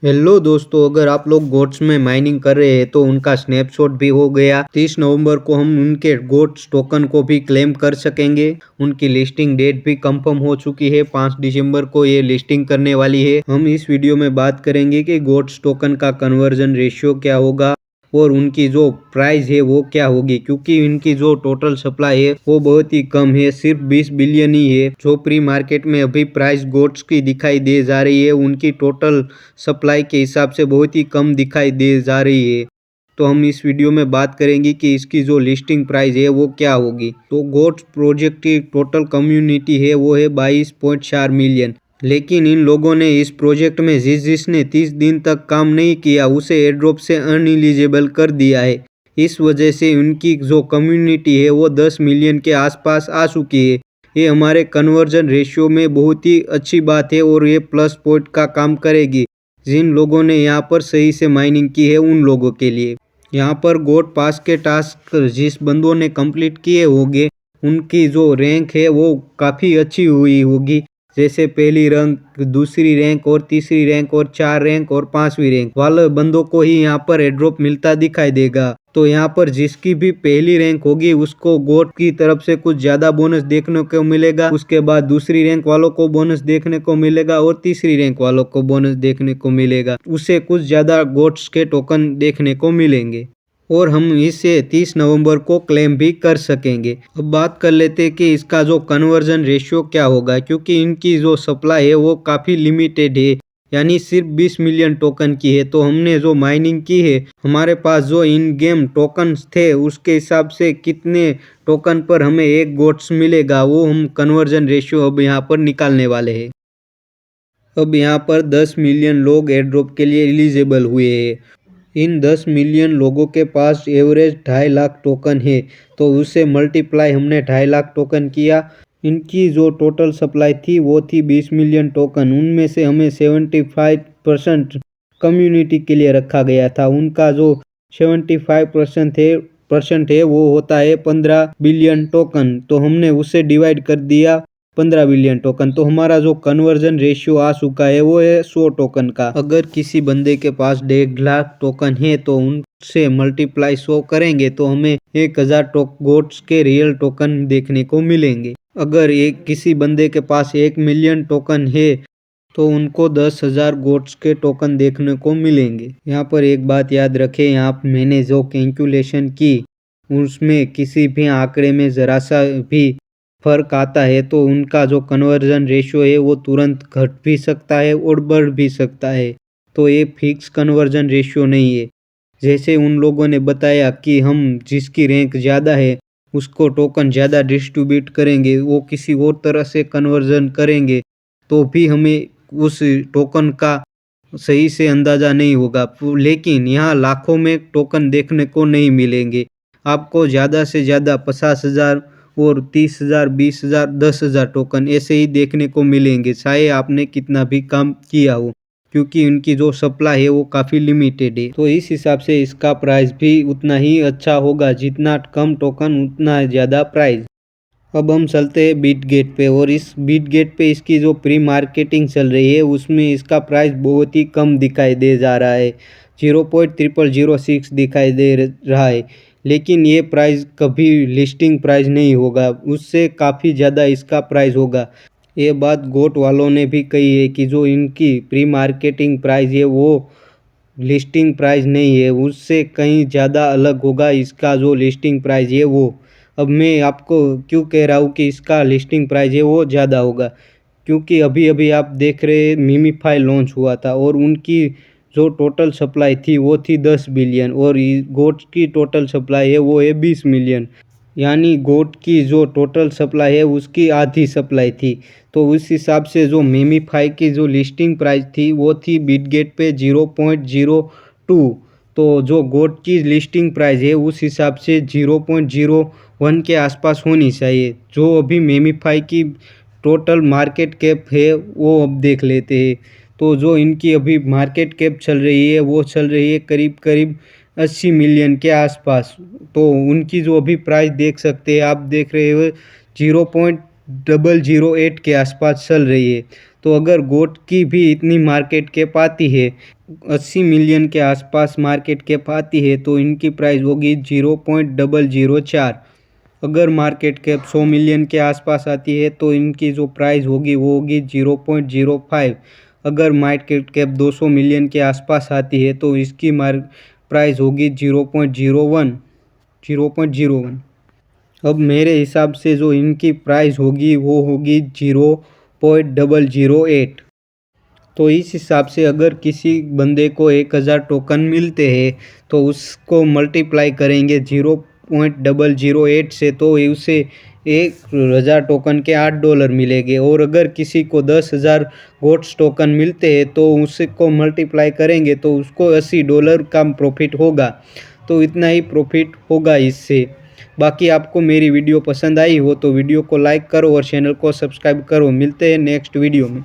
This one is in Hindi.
हेलो दोस्तों, अगर आप लोग गोट्स में माइनिंग कर रहे हैं तो उनका स्नैपशॉट भी हो गया। 30 नवंबर को हम उनके गोट्स टोकन को भी क्लेम कर सकेंगे। उनकी लिस्टिंग डेट भी कंफर्म हो चुकी है। 5 दिसंबर को ये लिस्टिंग करने वाली है। हम इस वीडियो में बात करेंगे कि गोट्स टोकन का कन्वर्जन रेशियो क्या होगा और उनकी जो प्राइस है वो क्या होगी, क्योंकि इनकी जो टोटल सप्लाई है वो बहुत ही कम है, सिर्फ 20 बिलियन ही है। जो प्री मार्केट में अभी प्राइस गोट्स की दिखाई दे जा रही है उनकी टोटल सप्लाई के हिसाब से बहुत ही कम दिखाई दे जा रही है। तो हम इस वीडियो में बात करेंगे कि इसकी जो लिस्टिंग प्राइस है वो क्या होगी। तो गोट्स प्रोजेक्ट की टोटल कम्युनिटी है वो है 22.4 मिलियन। लेकिन इन लोगों ने इस प्रोजेक्ट में जिसने 30 दिन तक काम नहीं किया उसे एयरड्रॉप से अनएलिजिबल कर दिया है। इस वजह से उनकी जो कम्युनिटी है वो 10 मिलियन के आसपास आ चुकी है। ये हमारे कन्वर्जन रेशियो में बहुत ही अच्छी बात है और ये प्लस पॉइंट का काम करेगी जिन लोगों ने यहाँ पर सही से माइनिंग की है उन लोगों के लिए। यहाँ पर गोट पास के टास्क जिस बंदों ने कंप्लीट किए होंगे उनकी जो रैंक है वो काफ़ी अच्छी हुई होगी, जैसे पहली रैंक, दूसरी रैंक और तीसरी रैंक और 4 रैंक और 5वीं रैंक वाले बंदों को ही यहाँ पर एड्रॉप मिलता दिखाई देगा। तो यहाँ पर जिसकी भी पहली रैंक होगी उसको गोट की तरफ से कुछ ज्यादा बोनस देखने को मिलेगा। उसके बाद दूसरी रैंक वालों को बोनस देखने को मिलेगा और तीसरी रैंक वालों को बोनस देखने को मिलेगा। उसे कुछ ज्यादा गोट्स के टोकन देखने को मिलेंगे और हम इसे 30 नवंबर को क्लेम भी कर सकेंगे। अब बात कर लेते हैं कि इसका जो कन्वर्जन रेशियो क्या होगा, क्योंकि इनकी जो सप्लाई है वो काफ़ी लिमिटेड है, यानी सिर्फ 20 मिलियन टोकन की है। तो हमने जो माइनिंग की है, हमारे पास जो इन गेम टोकन्स थे उसके हिसाब से कितने टोकन पर हमें एक गोट्स मिलेगा वो हम कन्वर्जन रेशियो अब यहाँ पर निकालने वाले हैं। अब यहाँ पर 10 मिलियन लोग एयर ड्रॉप के लिए एलिजिबल हुए हैं। इन 10 मिलियन लोगों के पास एवरेज 2.5 लाख टोकन है, तो उससे मल्टीप्लाई हमने 2.5 लाख टोकन किया। इनकी जो टोटल सप्लाई थी वो थी 20 मिलियन टोकन। उनमें से हमें 75% कम्युनिटी के लिए रखा गया था। उनका जो 75% है वो होता है 15 बिलियन टोकन, तो हमने उसे डिवाइड कर दिया 15 बिलियन टोकन। तो हमारा जो कन्वर्जन रेशियो आ चुका है वो है 100 टोकन का। अगर किसी बंदे के पास 1.5 लाख टोकन है तो उनसे मल्टीप्लाई 100 करेंगे तो हमें 1000 गोट्स के रियल टोकन देखने को मिलेंगे। अगर एक किसी बंदे के पास 1 मिलियन टोकन है तो उनको 10,000 गोट्स के टोकन देखने को मिलेंगे। यहाँ पर एक बात याद रखें, यहाँ मैंने जो कैलकुलेशन की उसमें किसी भी आंकड़े में ज़रा सा भी फर्क आता है तो उनका जो कन्वर्जन रेशियो है वो तुरंत घट भी सकता है और बढ़ भी सकता है। तो ये फिक्स कन्वर्जन रेशियो नहीं है। जैसे उन लोगों ने बताया कि हम जिसकी रैंक ज़्यादा है उसको टोकन ज़्यादा डिस्ट्रीब्यूट करेंगे, वो किसी और तरह से कन्वर्जन करेंगे तो भी हमें उस टोकन का सही से अंदाज़ा नहीं होगा। लेकिन यहाँ लाखों में टोकन देखने को नहीं मिलेंगे। आपको ज़्यादा से ज़्यादा 50,000 और 30,000, 20,000, 10,000 टोकन ऐसे ही देखने को मिलेंगे, चाहे आपने कितना भी काम किया हो, क्योंकि उनकी जो सप्लाई है वो काफ़ी लिमिटेड है। तो इस हिसाब से इसका प्राइस भी उतना ही अच्छा होगा, जितना कम टोकन उतना ज़्यादा प्राइस। अब हम चलते हैं बिटगेट पे और इस बिटगेट पे इसकी जो प्री मार्केटिंग चल रही है उसमें इसका प्राइस बहुत ही कम दिखाई दे जा रहा है, 0.0006 दिखाई दे रहा है। लेकिन ये प्राइस कभी लिस्टिंग प्राइस नहीं होगा, उससे काफ़ी ज़्यादा इसका प्राइस होगा। ये बात गोट वालों ने भी कही है कि जो इनकी प्री मार्केटिंग प्राइस है वो लिस्टिंग प्राइस नहीं है, उससे कहीं ज़्यादा अलग होगा इसका जो लिस्टिंग प्राइस है वो। अब मैं आपको क्यों कह रहा हूँ कि इसका लिस्टिंग प्राइस है वो ज़्यादा होगा, क्योंकि अभी अभी आप देख रहे हैं मीमीफाई लॉन्च हुआ था और उनकी जो टोटल सप्लाई थी वो थी 10 बिलियन और गोट की टोटल सप्लाई है वो है 20 मिलियन। यानी गोट की जो टोटल सप्लाई है उसकी आधी सप्लाई थी। तो उस हिसाब से जो मीमीफाई की जो लिस्टिंग प्राइस थी वो थी बिटगेट पे 0.02, तो जो गोट की लिस्टिंग प्राइस है उस हिसाब से 0.01 के आसपास होनी चाहिए। जो अभी मीमीफाई की टोटल मार्केट कैप है वो अब देख लेते हैं। तो जो इनकी अभी मार्केट कैप चल रही है वो चल रही है करीब करीब 80 मिलियन के आसपास। तो उनकी जो अभी प्राइस देख सकते हैं, आप देख रहे हो 0.008 के आसपास चल रही है। तो अगर गोट की भी इतनी मार्केट कैप आती है, 80 मिलियन के आसपास मार्केट कैप आती है, तो इनकी प्राइस होगी 0.004। अगर मार्केट कैप 100 मिलियन के आसपास आती है तो इनकी जो प्राइस होगी वो होगी 0.05। अगर मार्केट कैप 200 मिलियन के आसपास आती है तो इसकी प्राइस होगी 0.01। अब मेरे हिसाब से जो इनकी प्राइस होगी वो होगी 0.008। तो इस हिसाब से अगर किसी बंदे को 1000 टोकन मिलते हैं तो उसको मल्टीप्लाई करेंगे 0.008 से, तो उसे 1000 टोकन के $8 मिलेंगे। और अगर किसी को 10,000 गोट्स टोकन मिलते हैं तो उसको मल्टीप्लाई करेंगे तो उसको $80 का प्रॉफिट होगा। तो इतना ही प्रॉफिट होगा इससे। बाकी आपको मेरी वीडियो पसंद आई हो तो वीडियो को लाइक करो और चैनल को सब्सक्राइब करो। मिलते हैं नेक्स्ट वीडियो में।